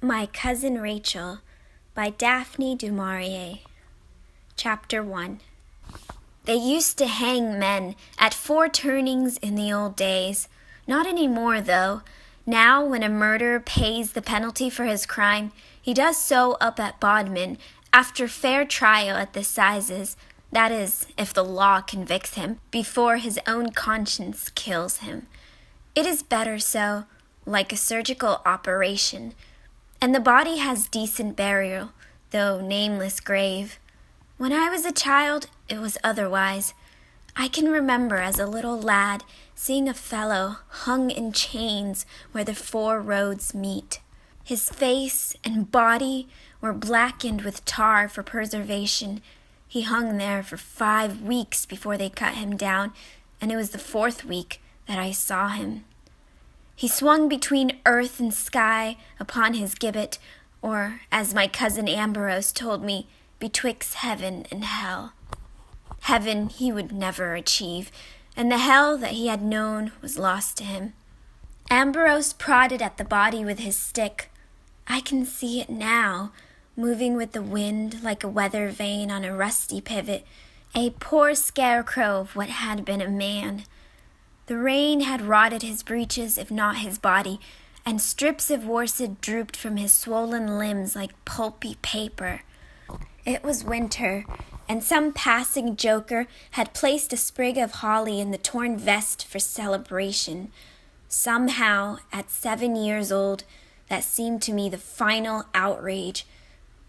My Cousin Rachel by Daphne du Maurier. Chapter 1. They used to hang men at 4 turnings in the old days. Not anymore, though. Now, when a murderer pays the penalty for his crime, he does so up at Bodmin, after fair trial at the Assizes, that is, if the law convicts him, before his own conscience kills him. It is better so, like a surgical operation. And the body has decent burial, though nameless grave. When I was a child, it was otherwise. I can remember as a little lad seeing a fellow hung in chains where the 4 roads meet. His face and body were blackened with tar for preservation. He hung there for 5 weeks before they cut him down, and it was the 4th week that I saw him. He swung between earth and sky upon his gibbet, or, as my cousin Ambrose told me, betwixt heaven and hell. Heaven he would never achieve, and the hell that he had known was lost to him. Ambrose prodded at the body with his stick. I can see it now, moving with the wind like a weather vane on a rusty pivot, a poor scarecrow of what had been a man. The rain had rotted his breeches, if not his body, and strips of worsted drooped from his swollen limbs like pulpy paper. It was winter, and some passing joker had placed a sprig of holly in the torn vest for celebration. Somehow, at 7 years old, that seemed to me the final outrage,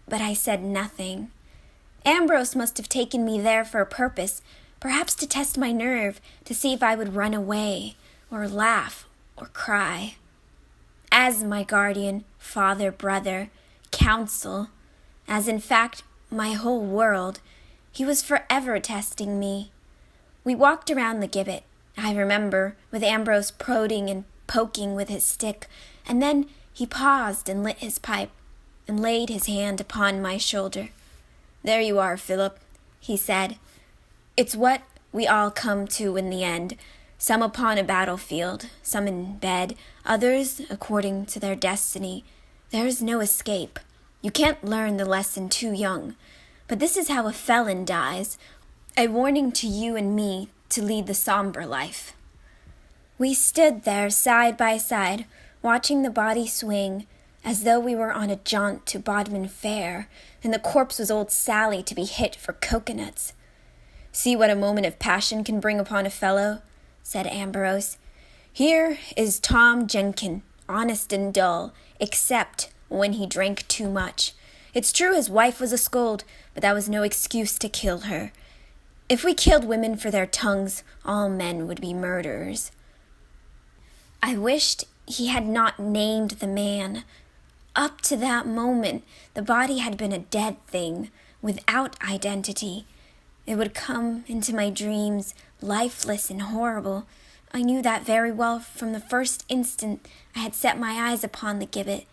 but I said nothing. Ambrose must have taken me there for a purpose, perhaps to test my nerve, to see if I would run away, or laugh, or cry. As my guardian, father, brother, counsel, as in fact my whole world, he was forever testing me. We walked around the gibbet, I remember, with Ambrose prodding and poking with his stick, and then he paused and lit his pipe, and laid his hand upon my shoulder. "There you are, Philip," he said. "It's what we all come to in the end, some upon a battlefield, some in bed, others according to their destiny. There is no escape. You can't learn the lesson too young. But this is how a felon dies, a warning to you and me to lead the somber life." We stood there side by side, watching the body swing, as though we were on a jaunt to Bodmin Fair, and the corpse was old Sally to be hit for coconuts. "See what a moment of passion can bring upon a fellow," said Ambrose. "Here is Tom Jenkin, honest and dull, except when he drank too much. It's true his wife was a scold, but that was no excuse to kill her. If we killed women for their tongues, all men would be murderers." I wished he had not named the man. Up to that moment, the body had been a dead thing, without identity. It would come into my dreams, lifeless and horrible. I knew that very well from the first instant I had set my eyes upon the gibbet.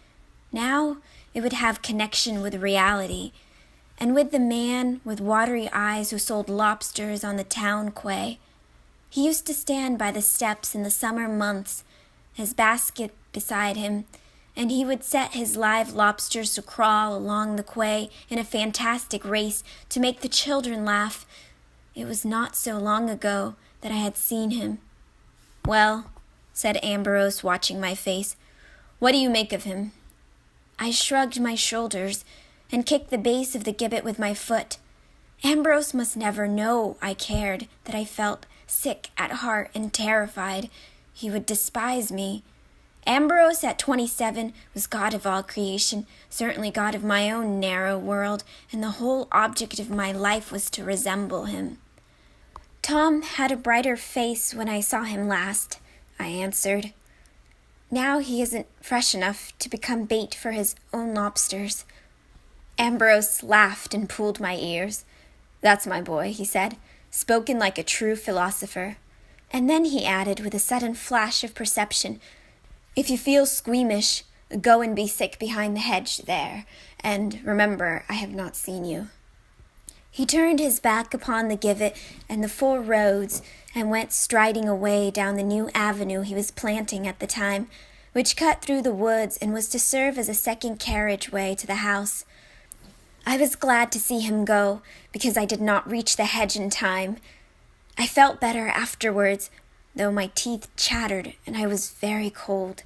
Now it would have connection with reality, and with the man with watery eyes who sold lobsters on the town quay. He used to stand by the steps in the summer months, his basket beside him, and he would set his live lobsters to crawl along the quay in a fantastic race to make the children laugh. It was not so long ago that I had seen him. "Well," said Ambrose, watching my face, "what do you make of him?" I shrugged my shoulders and kicked the base of the gibbet with my foot. Ambrose must never know I cared, that I felt sick at heart and terrified. He would despise me. Ambrose at 27 was God of all creation, certainly God of my own narrow world, and the whole object of my life was to resemble him. "Tom had a brighter face when I saw him last," I answered. "Now he isn't fresh enough to become bait for his own lobsters." Ambrose laughed and pulled my ears. "That's my boy," he said, "spoken like a true philosopher." And then he added with a sudden flash of perception, "If you feel squeamish, go and be sick behind the hedge there, and remember I have not seen you." He turned his back upon the gibbet and the 4 roads, and went striding away down the new avenue he was planting at the time, which cut through the woods and was to serve as a second carriageway to the house. I was glad to see him go, because I did not reach the hedge in time. I felt better afterwards, though my teeth chattered and I was very cold.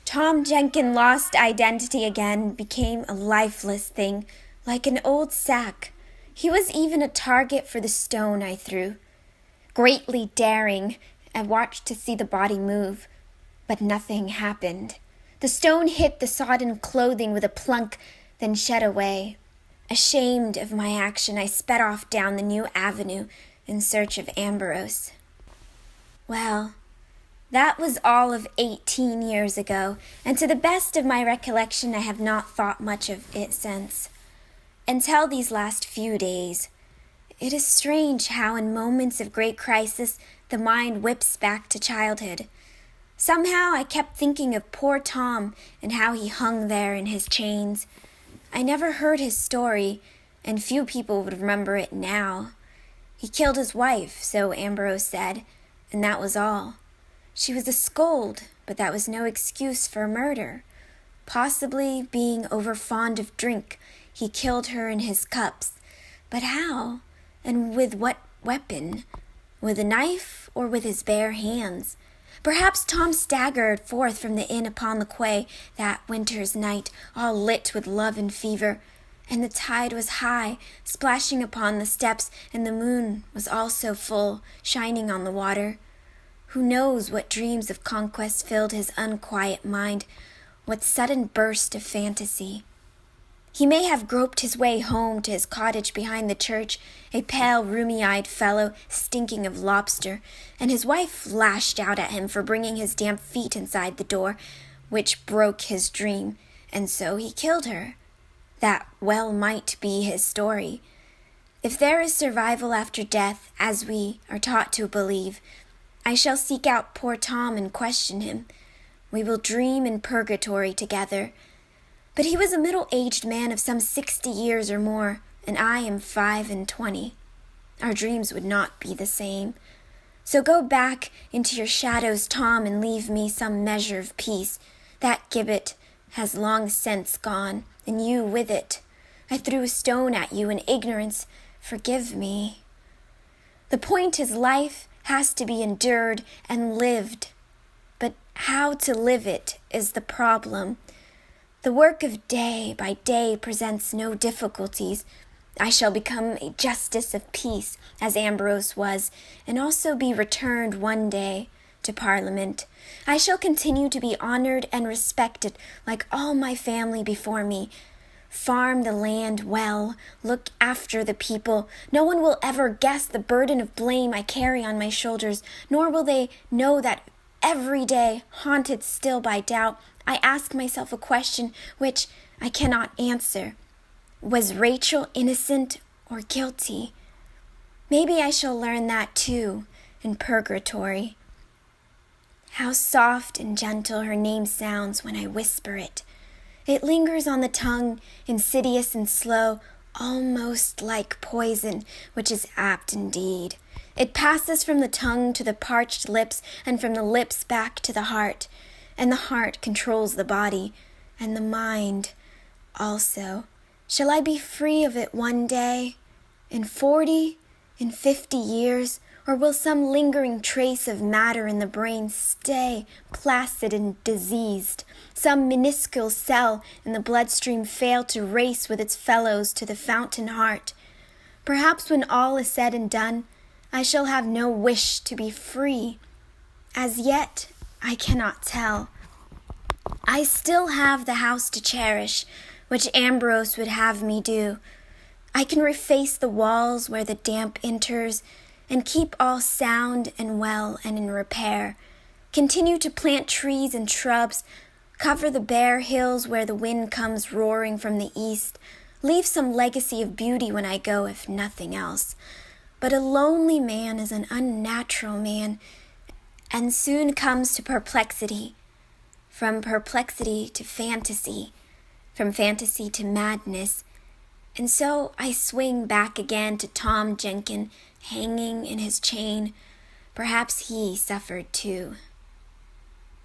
Tom Jenkins lost identity again, became a lifeless thing, like an old sack. He was even a target for the stone I threw. Greatly daring, I watched to see the body move, but nothing happened. The stone hit the sodden clothing with a plunk, then shed away. Ashamed of my action, I sped off down the new avenue in search of Ambrose. Well, that was all of 18 years ago, and to the best of my recollection I have not thought much of it since. Until these last few days. It is strange how in moments of great crisis the mind whips back to childhood. Somehow I kept thinking of poor Tom and how he hung there in his chains. I never heard his story, and few people would remember it now. He killed his wife, so Ambrose said, and that was all. She was a scold, but that was no excuse for murder. Possibly being overfond of drink, he killed her in his cups. But how? And with what weapon? With a knife or with his bare hands? Perhaps Tom staggered forth from the inn upon the quay that winter's night, all lit with love and fever, and the tide was high, splashing upon the steps, and the moon was also full, shining on the water. Who knows what dreams of conquest filled his unquiet mind, what sudden burst of fantasy. He may have groped his way home to his cottage behind the church, a pale, rheumy-eyed fellow, stinking of lobster, and his wife lashed out at him for bringing his damp feet inside the door, which broke his dream, and so he killed her. That well might be his story. If there is survival after death, as we are taught to believe, I shall seek out poor Tom and question him. We will dream in purgatory together. But he was a middle-aged man of some 60 years or more, and I am 25. Our dreams would not be the same. So go back into your shadows, Tom, and leave me some measure of peace. That gibbet has long since gone, and you with it. I threw a stone at you in ignorance. Forgive me. The point is life has to be endured and lived. But how to live it is the problem. The work of day by day presents no difficulties. I shall become a justice of peace, as Ambrose was, and also be returned one day to Parliament. I shall continue to be honored and respected like all my family before me. Farm the land well, look after the people. No one will ever guess the burden of blame I carry on my shoulders, nor will they know that every day, haunted still by doubt, I ask myself a question which I cannot answer. Was Rachel innocent or guilty? Maybe I shall learn that too in purgatory. How soft and gentle her name sounds when I whisper it. It lingers on the tongue, insidious and slow, almost like poison, which is apt indeed. It passes from the tongue to the parched lips, and from the lips back to the heart. And the heart controls the body, and the mind also. Shall I be free of it one day? In 40? In 50 years? Or will some lingering trace of matter in the brain stay placid and diseased? Some minuscule cell in the bloodstream fail to race with its fellows to the fountain heart? Perhaps when all is said and done, I shall have no wish to be free. As yet, I cannot tell. I still have the house to cherish, which Ambrose would have me do. I can reface the walls where the damp enters, and keep all sound and well and in repair. Continue to plant trees and shrubs, cover the bare hills where the wind comes roaring from the east, leave some legacy of beauty when I go, if nothing else. But a lonely man is an unnatural man, and soon comes to perplexity. From perplexity to fantasy, from fantasy to madness, and so I swing back again to Tom Jenkins hanging in his chain. Perhaps he suffered too.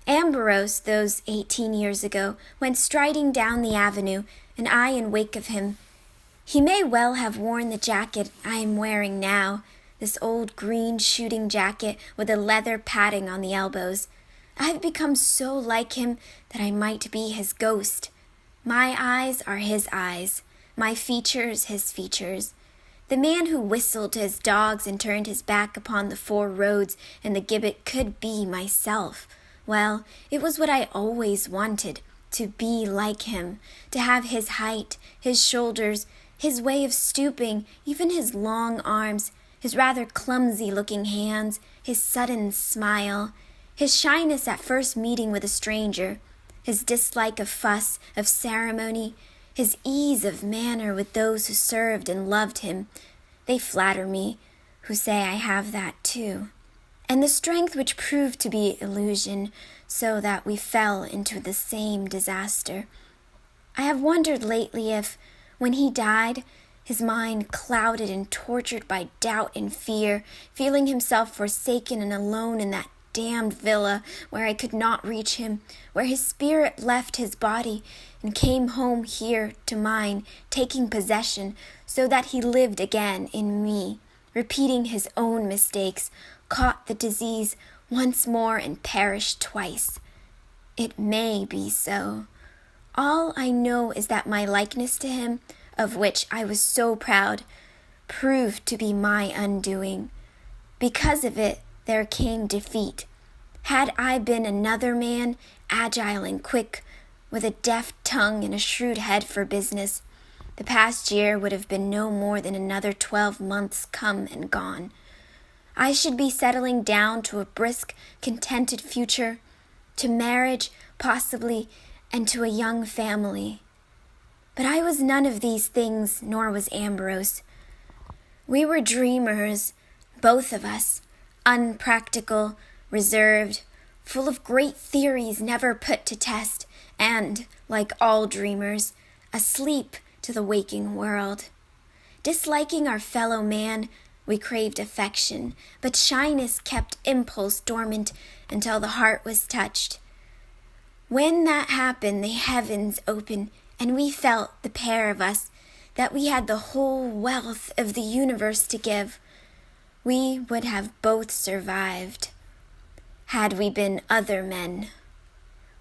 Ambrose, those 18 years ago, went striding down the avenue, and I in wake of him. He may well have worn the jacket I am wearing now, this old green shooting jacket with a leather padding on the elbows. I have become so like him that I might be his ghost. My eyes are his eyes, my features his features. The man who whistled to his dogs and turned his back upon the four roads and the gibbet could be myself. Well, it was what I always wanted, to be like him, to have his height, his shoulders, his way of stooping, even his long arms, his rather clumsy-looking hands, his sudden smile, his shyness at first meeting with a stranger, his dislike of fuss, of ceremony, his ease of manner with those who served and loved him. They flatter me, who say I have that too. And the strength which proved to be illusion, so that we fell into the same disaster. I have wondered lately if, when he died, his mind clouded and tortured by doubt and fear, feeling himself forsaken and alone in that damned villa where I could not reach him, where his spirit left his body and came home here to mine, taking possession, so that he lived again in me, repeating his own mistakes, caught the disease once more and perished twice. It may be so. All I know is that my likeness to him, of which I was so proud, proved to be my undoing. Because of it, there came defeat. Had I been another man, agile and quick, with a deft tongue and a shrewd head for business, the past year would have been no more than another 12 months come and gone. I should be settling down to a brisk, contented future, to marriage, possibly, and to a young family. But I was none of these things, nor was Ambrose. We were dreamers, both of us, unpractical, reserved, full of great theories never put to test, and, like all dreamers, asleep to the waking world. Disliking our fellow man, we craved affection, but shyness kept impulse dormant until the heart was touched. When that happened, the heavens opened, and we felt, the pair of us, that we had the whole wealth of the universe to give. We would have both survived, had we been other men.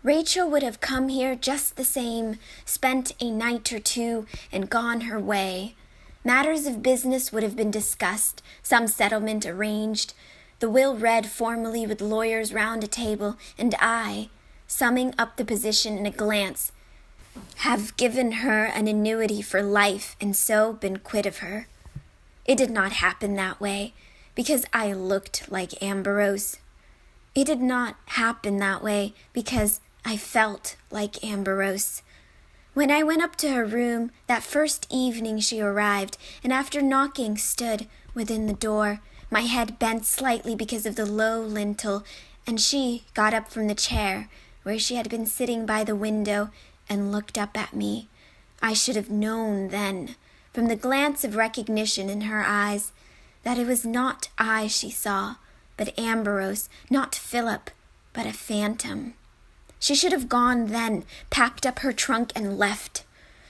Rachel would have come here just the same, spent a night or two, and gone her way. Matters of business would have been discussed, some settlement arranged, the will read formally with lawyers round a table, and I, summing up the position in a glance, have given her an annuity for life and so been quit of her. It did not happen that way, because I looked like Ambrose. It did not happen that way, because I felt like Ambrose. When I went up to her room, that first evening she arrived, and after knocking stood within the door, my head bent slightly because of the low lintel, and she got up from the chair where she had been sitting by the window and looked up at me. I should have known then, from the glance of recognition in her eyes, that it was not I she saw, but Ambrose, not Philip, but a phantom. She should have gone then, packed up her trunk and left,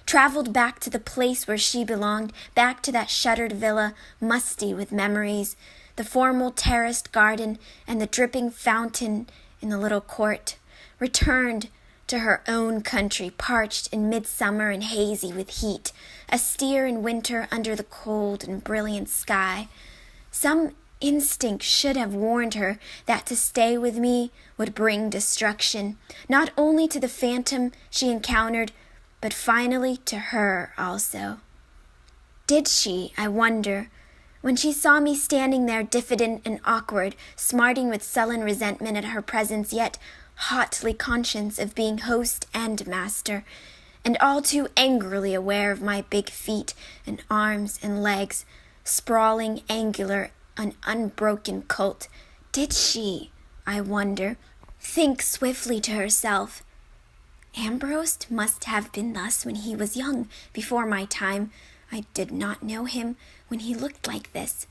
traveled back to the place where she belonged, back to that shuttered villa, musty with memories, the formal terraced garden and the dripping fountain in the little court, returned to her own country, parched in midsummer and hazy with heat, austere in winter under the cold and brilliant sky. Some instinct should have warned her that to stay with me would bring destruction, not only to the phantom she encountered, but finally to her also. Did she, I wonder, when she saw me standing there diffident and awkward, smarting with sullen resentment at her presence, yet hotly conscious of being host and master, and all too angrily aware of my big feet and arms and legs, sprawling, angular, an unbroken colt, did she, I wonder, think swiftly to herself, Ambrose must have been thus when he was young, before my time. I did not know him when he looked like this,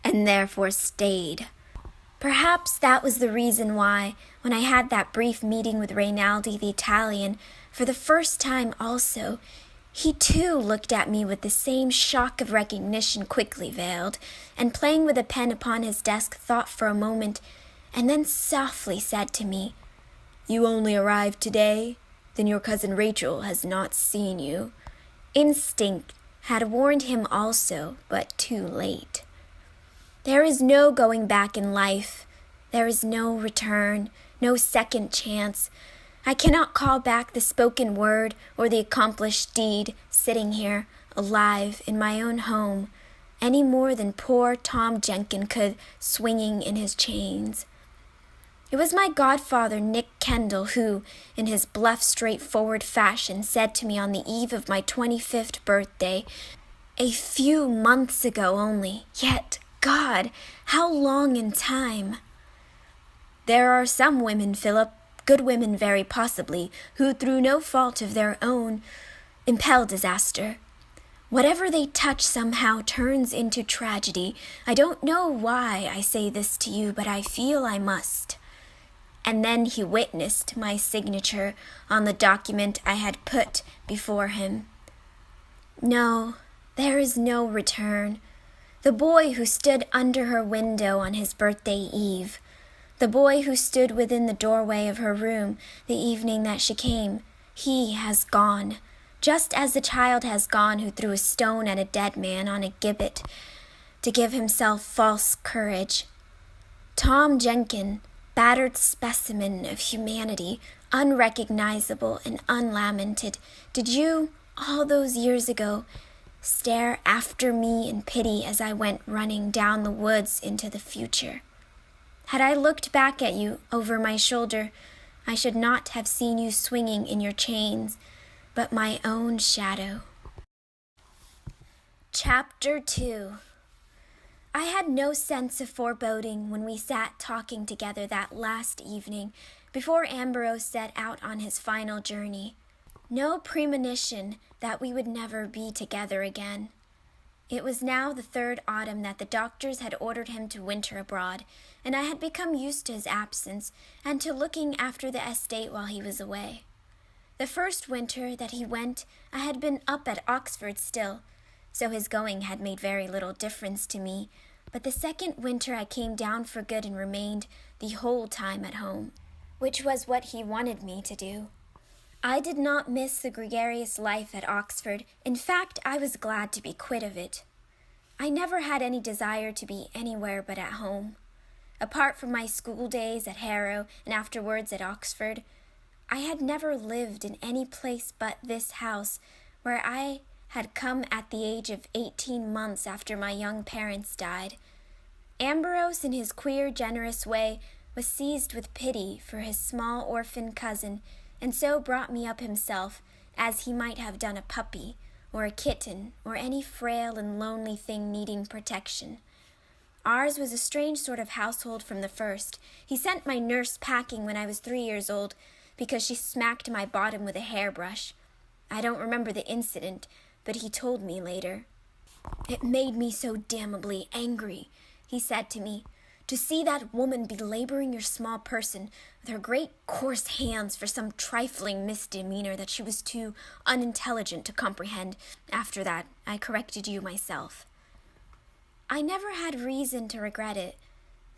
and therefore stayed. Perhaps that was the reason why, when I had that brief meeting with Reynaldi the Italian, for the first time also, he too looked at me with the same shock of recognition quickly veiled, and playing with a pen upon his desk thought for a moment, and then softly said to me, "You only arrived today? Then your cousin Rachel has not seen you." Instinct had warned him also, but too late. There is no going back in life. There is no return, no second chance. I cannot call back the spoken word or the accomplished deed sitting here, alive, in my own home, any more than poor Tom Jenkin could, swinging in his chains. It was my godfather, Nick Kendall, who, in his bluff, straightforward fashion, said to me on the eve of my 25th birthday, a few months ago only, yet, God, how long in time! "There are some women, Philip, good women very possibly, who through no fault of their own impel disaster. Whatever they touch somehow turns into tragedy. I don't know why I say this to you, but I feel I must." And then he witnessed my signature on the document I had put before him. No, there is no return. The boy who stood under her window on his birthday eve, the boy who stood within the doorway of her room the evening that she came, he has gone, just as the child has gone who threw a stone at a dead man on a gibbet to give himself false courage. Tom Jenkin, battered specimen of humanity, unrecognizable and unlamented, did you, all those years ago, stare after me in pity as I went running down the woods into the future? Had I looked back at you over my shoulder, I should not have seen you swinging in your chains, but my own shadow. Chapter 2. I had no sense of foreboding when we sat talking together that last evening before Ambrose set out on his final journey. No premonition that we would never be together again. It was now the third autumn that the doctors had ordered him to winter abroad, and I had become used to his absence and to looking after the estate while he was away. The first winter that he went, I had been up at Oxford still, so his going had made very little difference to me, but the second winter I came down for good and remained the whole time at home, which was what he wanted me to do. I did not miss the gregarious life at Oxford. In fact, I was glad to be quit of it. I never had any desire to be anywhere but at home. Apart from my school days at Harrow and afterwards at Oxford, I had never lived in any place but this house, where I had come at the age of 18 months after my young parents died. Ambrose, in his queer, generous way, was seized with pity for his small orphan cousin, and so brought me up himself, as he might have done a puppy, or a kitten, or any frail and lonely thing needing protection. Ours was a strange sort of household from the first. He sent my nurse packing when I was 3 years old, because she smacked my bottom with a hairbrush. I don't remember the incident, but he told me later. "It made me so damnably angry," he said to me, "to see that woman belaboring your small person with her great coarse hands for some trifling misdemeanor that she was too unintelligent to comprehend. After that, I corrected you myself." I never had reason to regret it.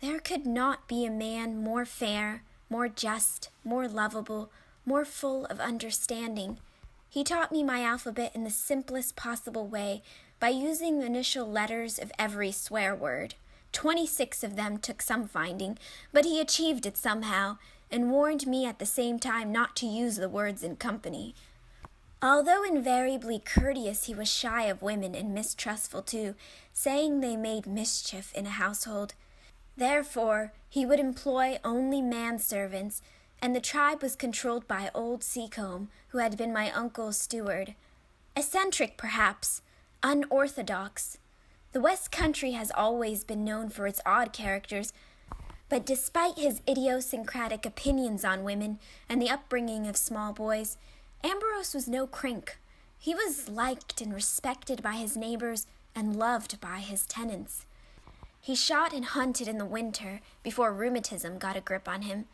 There could not be a man more fair, more just, more lovable, more full of understanding. He taught me my alphabet in the simplest possible way by using the initial letters of every swear word. 26 of them took some finding, but he achieved it somehow, and warned me at the same time not to use the words in company. Although invariably courteous, he was shy of women and mistrustful too, saying they made mischief in a household. Therefore, he would employ only manservants, and the tribe was controlled by old Seacombe, who had been my uncle's steward. Eccentric, perhaps, unorthodox. The West Country has always been known for its odd characters, but despite his idiosyncratic opinions on women and the upbringing of small boys, Ambrose was no crink. He was liked and respected by his neighbors and loved by his tenants. He shot and hunted in the winter before rheumatism got a grip on him.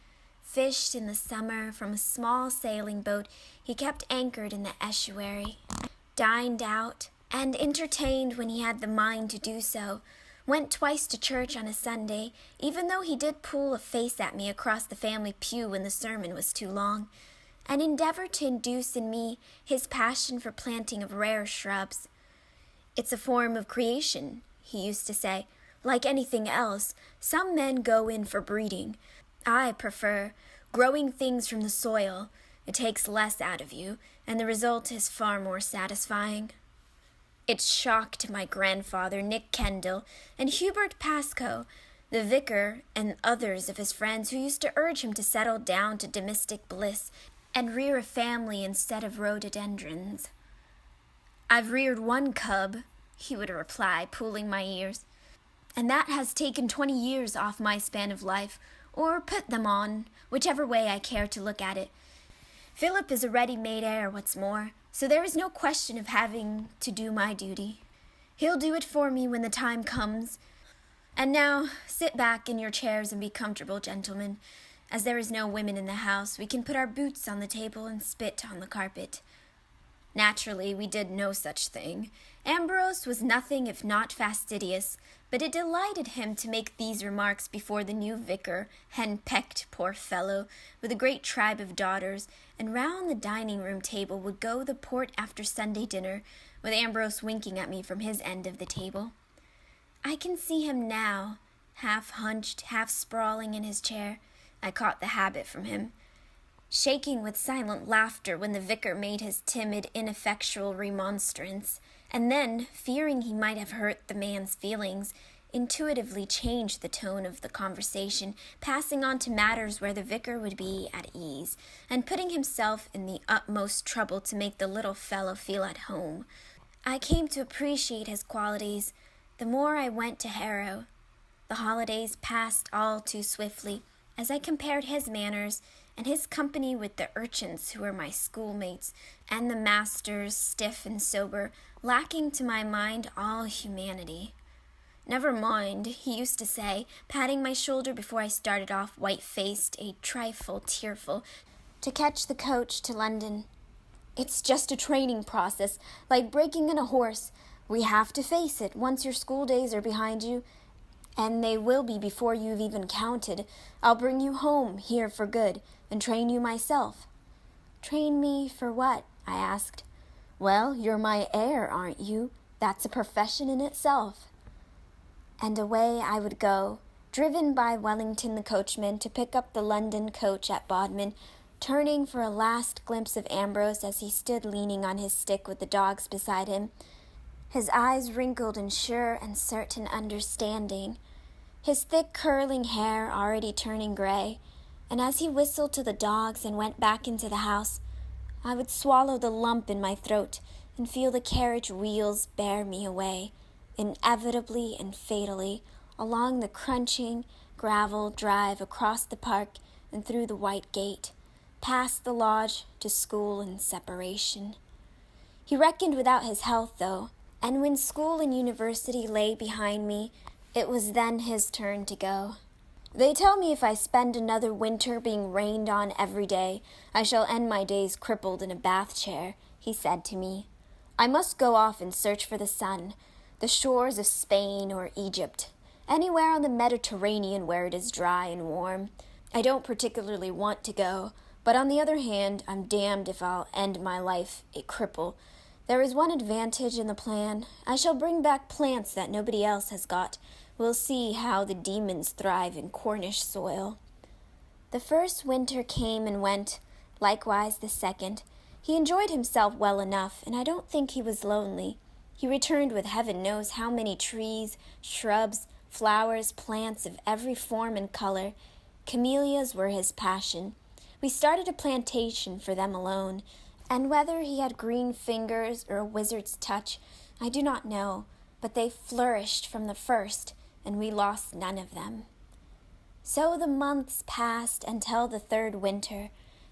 Fished in the summer from a small sailing boat he kept anchored in the estuary. Dined out and entertained when he had the mind to do so. Went twice to church on a Sunday, even though he did pull a face at me across the family pew when the sermon was too long, and endeavored to induce in me his passion for planting of rare shrubs. "It's a form of creation," he used to say. "Like anything else, some men go in for breeding. I prefer growing things from the soil. It takes less out of you, and the result is far more satisfying." It shocked my grandfather, Nick Kendall, and Hubert Pascoe, the vicar, and others of his friends who used to urge him to settle down to domestic bliss and rear a family instead of rhododendrons. "I've reared one cub," he would reply, pulling my ears, "and that has taken 20 years off my span of life, or put them on, whichever way I care to look at it. Philip is a ready-made heir, what's more, so there is no question of having to do my duty. He'll do it for me when the time comes. And now, sit back in your chairs and be comfortable, gentlemen. As there is no women in the house, we can put our boots on the table and spit on the carpet." Naturally, we did no such thing. Ambrose was nothing if not fastidious, but it delighted him to make these remarks before the new vicar, hen-pecked, poor fellow, with a great tribe of daughters, and round the dining-room table would go the port after Sunday dinner, with Ambrose winking at me from his end of the table. I can see him now, half hunched, half sprawling in his chair. I caught the habit from him, shaking with silent laughter when the vicar made his timid, ineffectual remonstrance, and then, fearing he might have hurt the man's feelings, intuitively changed the tone of the conversation, passing on to matters where the vicar would be at ease, and putting himself in the utmost trouble to make the little fellow feel at home. I came to appreciate his qualities the more I went to Harrow. The holidays passed all too swiftly, as I compared his manners and his company with the urchins who were my schoolmates, and the masters, stiff and sober, lacking to my mind all humanity. "Never mind," he used to say, patting my shoulder before I started off, white-faced, a trifle tearful, to catch the coach to London. "It's just a training process, like breaking in a horse. We have to face it once your school days are behind you, and they will be before you've even counted. I'll bring you home here for good, and train you myself." "Train me for what?" I asked. "Well, you're my heir, aren't you? That's a profession in itself." And away I would go, driven by Wellington the coachman to pick up the London coach at Bodmin, turning for a last glimpse of Ambrose as he stood leaning on his stick with the dogs beside him, his eyes wrinkled in sure and certain understanding, his thick curling hair already turning gray, and as he whistled to the dogs and went back into the house, I would swallow the lump in my throat and feel the carriage wheels bear me away, inevitably and fatally, along the crunching gravel drive across the park and through the white gate, past the lodge to school and separation. He reckoned without his health, though, and when school and university lay behind me, it was then his turn to go. "They tell me if I spend another winter being rained on every day, I shall end my days crippled in a bath chair," he said to me. "I must go off and search for the sun, the shores of Spain or Egypt, anywhere on the Mediterranean where it is dry and warm. I don't particularly want to go, but on the other hand, I'm damned if I'll end my life a cripple. There is one advantage in the plan. I shall bring back plants that nobody else has got. We'll see how the demons thrive in Cornish soil." The first winter came and went, likewise the second. He enjoyed himself well enough, and I don't think he was lonely. He returned with heaven knows how many trees, shrubs, flowers, plants of every form and color. Camellias were his passion. We started a plantation for them alone, and whether he had green fingers or a wizard's touch, I do not know, but they flourished from the first, and we lost none of them. So the months passed until the third winter.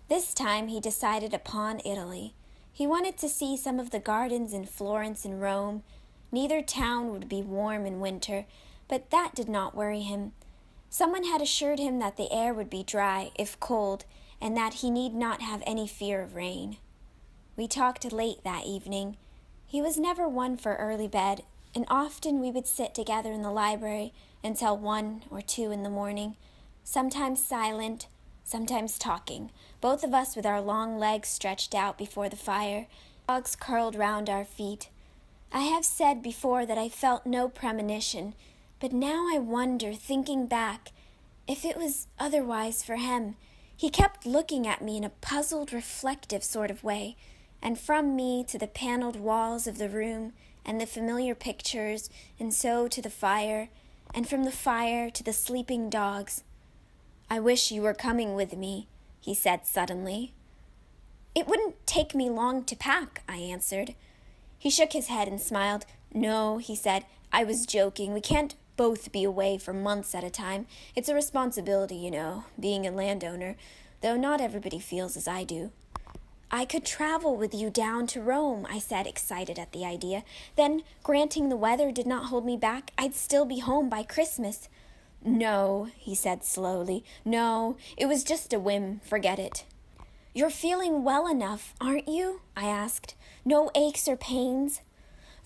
This time he decided upon Italy. He wanted to see some of the gardens in Florence and Rome. Neither town would be warm in winter, but that did not worry him. Someone had assured him that the air would be dry, if cold, and that he need not have any fear of rain. We talked late that evening. He was never one for early bed, and often we would sit together in the library until 1 or 2 in the morning, sometimes silent, sometimes talking, both of us with our long legs stretched out before the fire, dogs curled round our feet. I have said before that I felt no premonition, but now I wonder, thinking back, if it was otherwise for him. He kept looking at me in a puzzled, reflective sort of way, and from me to the paneled walls of the room and the familiar pictures, and so to the fire, and from the fire to the sleeping dogs. "I wish you were coming with me," he said suddenly. "It wouldn't take me long to pack," I answered. He shook his head and smiled. "No," he said, "I was joking. We can't both be away for months at a time. It's a responsibility, you know, being a landowner, though not everybody feels as I do." "I could travel with you down to Rome," I said, excited at the idea. "Then, granting the weather did not hold me back, I'd still be home by Christmas." "No," he said slowly. "No, it was just a whim. Forget it." "You're feeling well enough, aren't you?" I asked. "No aches or pains?"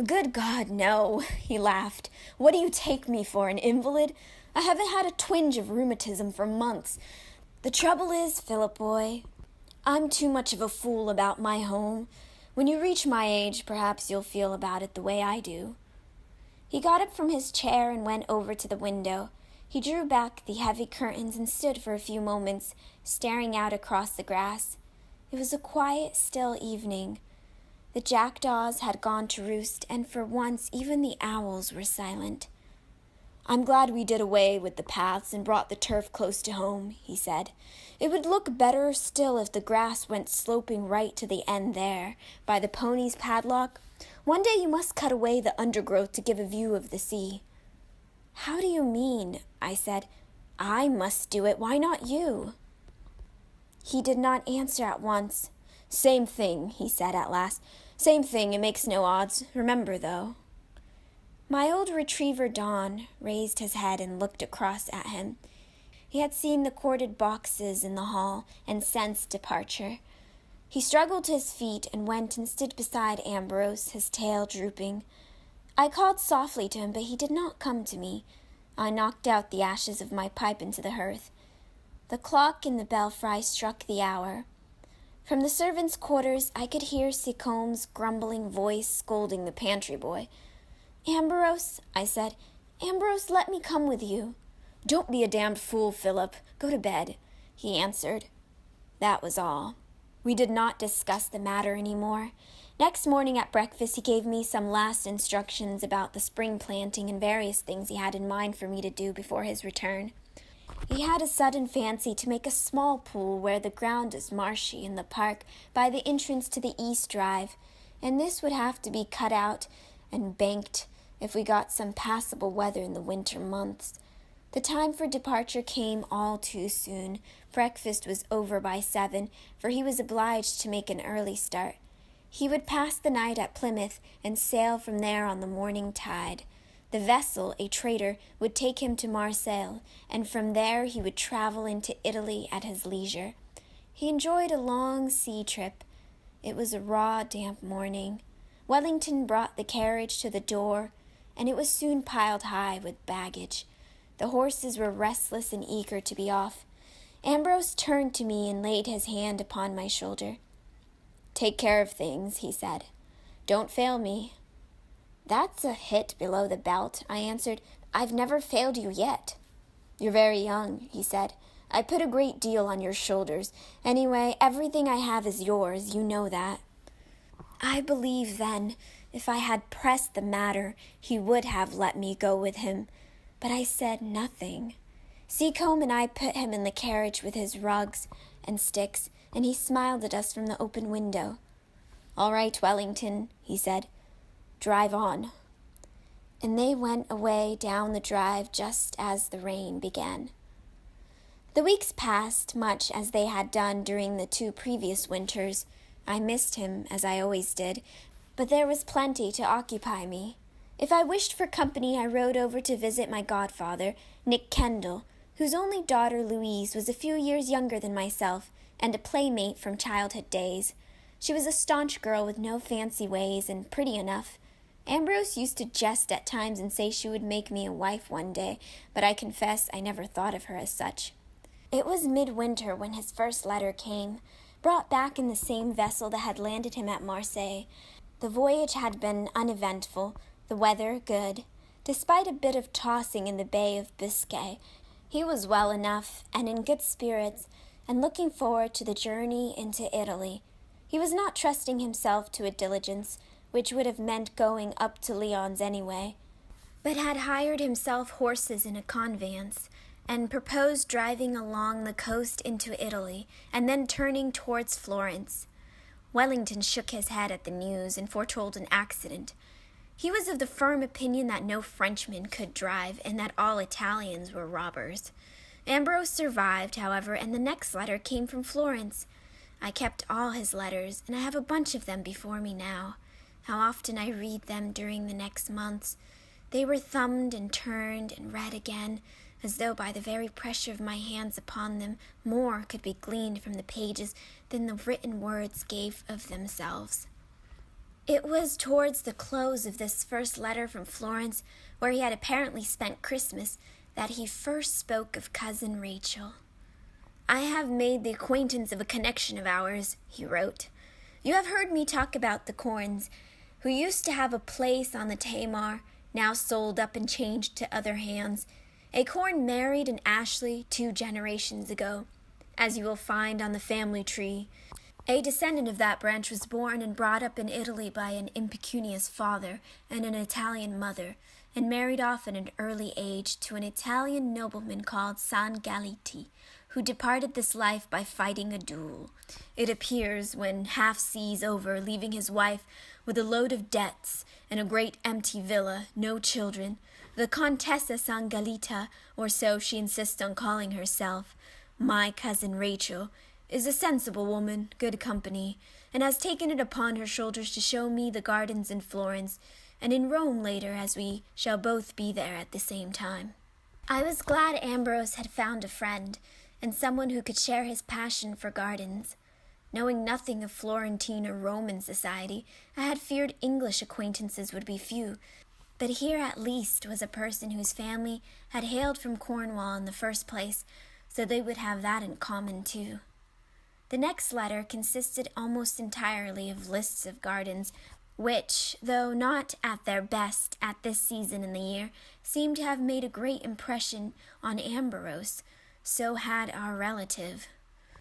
"Good God, no," he laughed. "What do you take me for, an invalid? I haven't had a twinge of rheumatism for months. The trouble is, Philip boy, I'm too much of a fool about my home. When you reach my age, perhaps you'll feel about it the way I do." He got up from his chair and went over to the window. He drew back the heavy curtains and stood for a few moments, staring out across the grass. It was a quiet, still evening. The jackdaws had gone to roost, and for once even the owls were silent. "I'm glad we did away with the paths and brought the turf close to home," he said. "It would look better still if the grass went sloping right to the end there, by the pony's padlock. One day you must cut away the undergrowth to give a view of the sea." "How do you mean?" I said. "I must do it. Why not you?" He did not answer at once. "Same thing," he said at last. "Same thing. It makes no odds. Remember, though." My old retriever, Don, raised his head and looked across at him. He had seen the corded boxes in the hall and sensed departure. He struggled to his feet and went and stood beside Ambrose, his tail drooping. I called softly to him, but he did not come to me. I knocked out the ashes of my pipe into the hearth. The clock in the belfry struck the hour. From the servants' quarters I could hear Seacombe's grumbling voice scolding the pantry boy. "Ambrose," I said, "Ambrose, let me come with you." "Don't be a damned fool, Philip. Go to bed," he answered. That was all. We did not discuss the matter any more. Next morning at breakfast he gave me some last instructions about the spring planting and various things he had in mind for me to do before his return. He had a sudden fancy to make a small pool where the ground is marshy in the park by the entrance to the east drive, and this would have to be cut out and banked if we got some passable weather in the winter months. The time for departure came all too soon. Breakfast was over by 7, for he was obliged to make an early start. He would pass the night at Plymouth and sail from there on the morning tide. The vessel, a trader, would take him to Marseille, and from there he would travel into Italy at his leisure. He enjoyed a long sea trip. It was a raw, damp morning. Wellington brought the carriage to the door, and it was soon piled high with baggage. The horses were restless and eager to be off. Ambrose turned to me and laid his hand upon my shoulder. "Take care of things," he said. "Don't fail me." "That's a hit below the belt," I answered. "I've never failed you yet." "You're very young," he said. "I put a great deal on your shoulders. Anyway, everything I have is yours. You know that." I believe then, if I had pressed the matter, he would have let me go with him. But I said nothing. Seacombe and I put him in the carriage with his rugs and sticks, and he smiled at us from the open window. "All right, Wellington," he said. "Drive on." And they went away down the drive just as the rain began. The weeks passed much as they had done during the 2 previous winters. I missed him, as I always did, but there was plenty to occupy me. If I wished for company, I rode over to visit my godfather, Nick Kendall, whose only daughter, Louise, was a few years younger than myself, and a playmate from childhood days. She was a staunch girl with no fancy ways, and pretty enough. Ambrose used to jest at times and say she would make me a wife one day, but I confess I never thought of her as such. It was midwinter when his first letter came, brought back in the same vessel that had landed him at Marseille. The voyage had been uneventful, the weather good. Despite a bit of tossing in the Bay of Biscay, he was well enough and in good spirits, and looking forward to the journey into Italy. He was not trusting himself to a diligence, which would have meant going up to Lyons anyway, but had hired himself horses in a conveyance, and proposed driving along the coast into Italy, and then turning towards Florence. Wellington shook his head at the news and foretold an accident. He was of the firm opinion that no Frenchman could drive, and that all Italians were robbers. Ambrose survived, however, and the next letter came from Florence. I kept all his letters, and I have a bunch of them before me now. How often I read them during the next months. They were thumbed and turned and read again, as though by the very pressure of my hands upon them more could be gleaned from the pages than the written words gave of themselves. It was towards the close of this first letter from Florence, where he had apparently spent Christmas, that he first spoke of Cousin Rachel. "I have made the acquaintance of a connection of ours," he wrote. "You have heard me talk about the Corns, who used to have a place on the Tamar, now sold up and changed to other hands. A Corn married an Ashley 2 generations ago, as you will find on the family tree. A descendant of that branch was born and brought up in Italy by an impecunious father and an Italian mother, and married off at an early age to an Italian nobleman called San Galiti, who departed this life by fighting a duel. It appears, when half seas over, leaving his wife with a load of debts and a great empty villa, no children, the Contessa San Galita, or so she insists on calling herself, my cousin Rachel, is a sensible woman, good company, and has taken it upon her shoulders to show me the gardens in Florence, and in Rome later, as we shall both be there at the same time." I was glad Ambrose had found a friend, and someone who could share his passion for gardens. Knowing nothing of Florentine or Roman society, I had feared English acquaintances would be few, but here at least was a person whose family had hailed from Cornwall in the first place, so they would have that in common too. The next letter consisted almost entirely of lists of gardens, which, though not at their best at this season in the year, seemed to have made a great impression on Ambrose. So had our relative.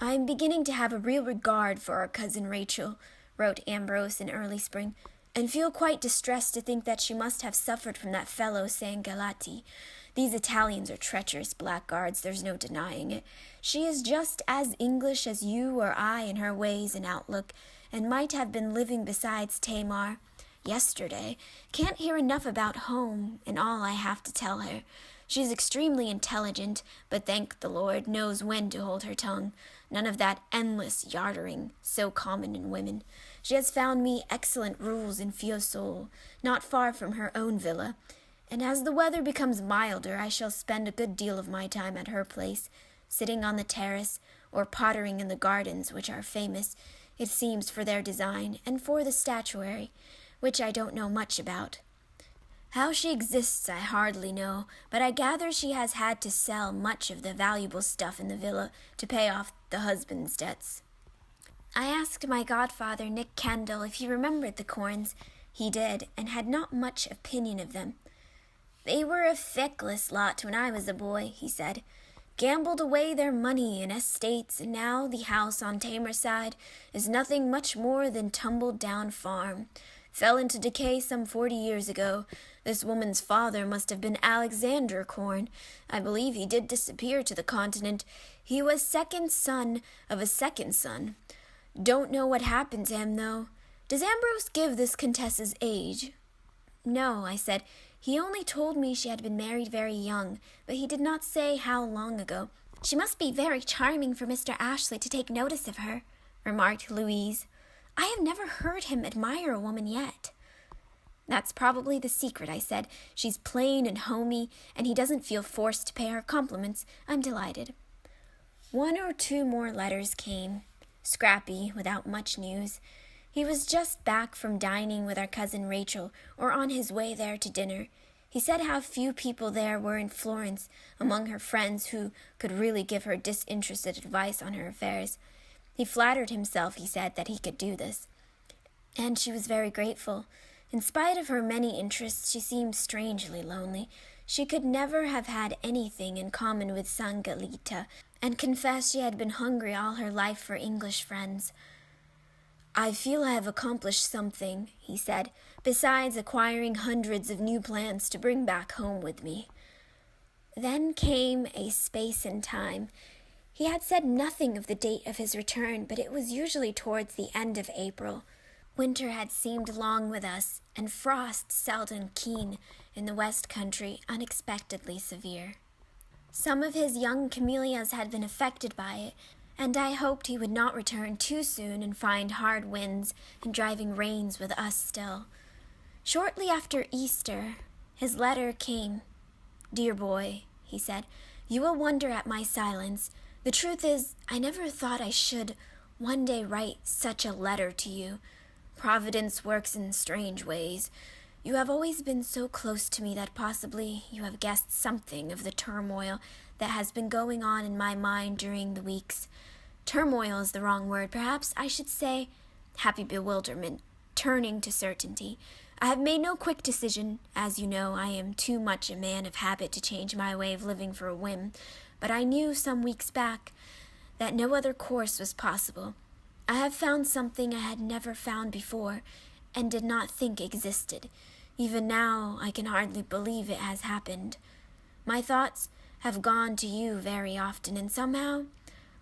"I am beginning to have a real regard for our cousin Rachel," wrote Ambrose in early spring, "and feel quite distressed to think that she must have suffered from that fellow San Galati. These Italians are treacherous blackguards, there's no denying it. She is just as English as you or I in her ways and outlook, and might have been living beside Tamar yesterday. Can't hear enough about home and all I have to tell her. She is extremely intelligent, but thank the Lord, knows when to hold her tongue. None of that endless yardering, so common in women. She has found me excellent rules in Fiesole, not far from her own villa, and as the weather becomes milder, I shall spend a good deal of my time at her place, sitting on the terrace, or pottering in the gardens, which are famous, it seems, for their design, and for the statuary, which I don't know much about. How she exists I hardly know, but I gather she has had to sell much of the valuable stuff in the villa to pay off the husband's debts." I asked my godfather, Nick Kendall, if he remembered the Corns. He did, and had not much opinion of them. "They were a feckless lot when I was a boy," he said. "Gambled away their money in estates, and now the house on Tamarside is nothing much more than tumbled-down farm. Fell into decay some 40 years ago. This woman's father must have been Alexander Corn. I believe he did disappear to the continent. He was second son of a second son. Don't know what happened to him, though. Does Ambrose give this Contessa's age?" "No," I said. "He only told me she had been married very young, but he did not say how long ago." "She must be very charming for Mr. Ashley to take notice of her," remarked Louise. "I have never heard him admire a woman yet." That's probably the secret, I said. She's plain and homey, and he doesn't feel forced to pay her compliments. I'm delighted. 1 or 2 more letters came, scrappy, without much news. He was just back from dining with our cousin Rachel, or on his way there to dinner. He said how few people there were in Florence among her friends who could really give her disinterested advice on her affairs. He flattered himself, he said, that he could do this. And she was very grateful. In spite of her many interests, she seemed strangely lonely. She could never have had anything in common with Sangalita, and confessed she had been hungry all her life for English friends. I feel I have accomplished something, he said, besides acquiring hundreds of new plans to bring back home with me. Then came a space in time. He had said nothing of the date of his return, but it was usually towards the end of April. Winter had seemed long with us, and frost, seldom keen in the West Country, unexpectedly severe. Some of his young camellias had been affected by it, and I hoped he would not return too soon and find hard winds and driving rains with us still. Shortly after Easter, his letter came. "Dear boy," he said, "you will wonder at my silence. The truth is, I never thought I should one day write such a letter to you. Providence works in strange ways. You have always been so close to me that possibly you have guessed something of the turmoil that has been going on in my mind during the weeks. Turmoil is the wrong word. Perhaps I should say happy bewilderment, turning to certainty. I have made no quick decision. As you know, I am too much a man of habit to change my way of living for a whim, but I knew some weeks back that no other course was possible. I have found something I had never found before, and did not think existed. Even now, I can hardly believe it has happened. My thoughts have gone to you very often, and somehow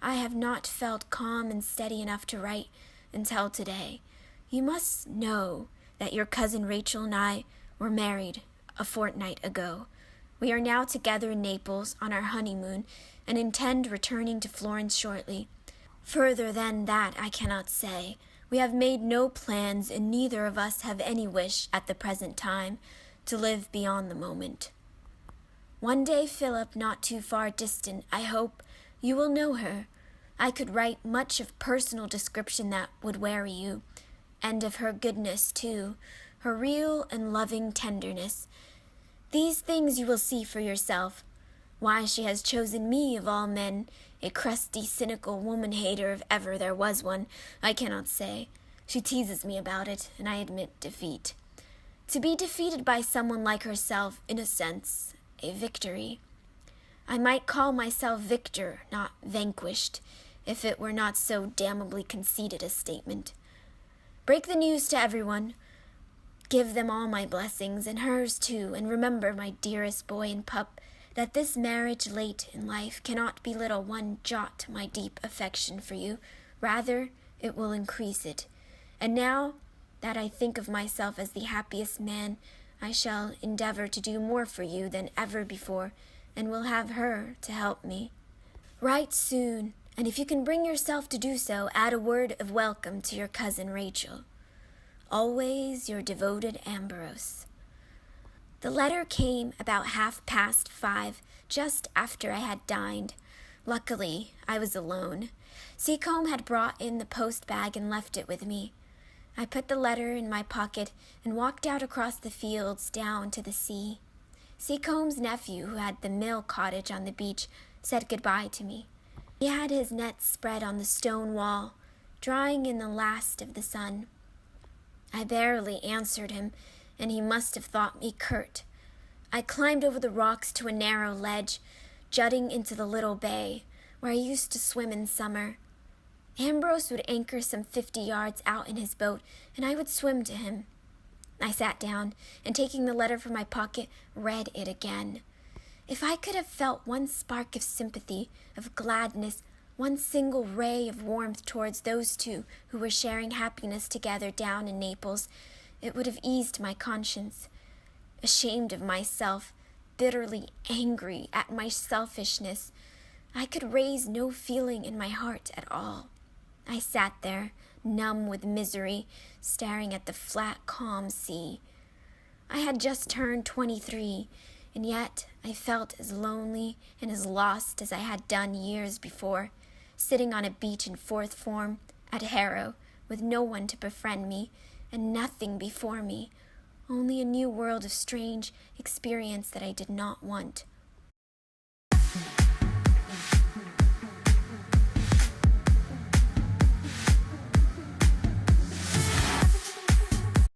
I have not felt calm and steady enough to write until today. You must know that your cousin Rachel and I were married a fortnight ago. We are now together in Naples on our honeymoon, and intend returning to Florence shortly. Further than that I cannot say. We have made no plans, and neither of us have any wish at the present time to live beyond the moment. One day, Philip, not too far distant, I hope, you will know her. I could write much of personal description that would weary you, and of her goodness, too, her real and loving tenderness. These things you will see for yourself. Why she has chosen me of all men, a crusty, cynical woman-hater if ever there was one, I cannot say. She teases me about it, and I admit defeat. To be defeated by someone like herself, in a sense, a victory. I might call myself victor, not vanquished, if it were not so damnably conceited a statement. Break the news to everyone. Give them all my blessings, and hers too, and remember, my dearest boy and pup, that this marriage late in life cannot belittle one jot my deep affection for you. Rather, it will increase it. And now that I think of myself as the happiest man, I shall endeavor to do more for you than ever before, and will have her to help me. Write soon, and if you can bring yourself to do so, add a word of welcome to your cousin Rachel. Always your devoted Ambrose. The letter came about 5:30, just after I had dined. Luckily, I was alone. Seacombe had brought in the post-bag and left it with me. I put the letter in my pocket and walked out across the fields down to the sea. Seacombe's nephew, who had the mill cottage on the beach, said goodbye to me. He had his nets spread on the stone wall, drying in the last of the sun. I barely answered him, and he must have thought me curt. I climbed over the rocks to a narrow ledge, jutting into the little bay, where I used to swim in summer. Ambrose would anchor some 50 yards out in his boat, and I would swim to him. I sat down, and taking the letter from my pocket, read it again. If I could have felt one spark of sympathy, of gladness, one single ray of warmth towards those two who were sharing happiness together down in Naples, it would have eased my conscience. Ashamed of myself, bitterly angry at my selfishness, I could raise no feeling in my heart at all. I sat there, numb with misery, staring at the flat, calm sea. I had just turned 23, and yet I felt as lonely and as lost as I had done years before, sitting on a beach in fourth form at Harrow, with no one to befriend me, and nothing before me, only a new world of strange experience that I did not want,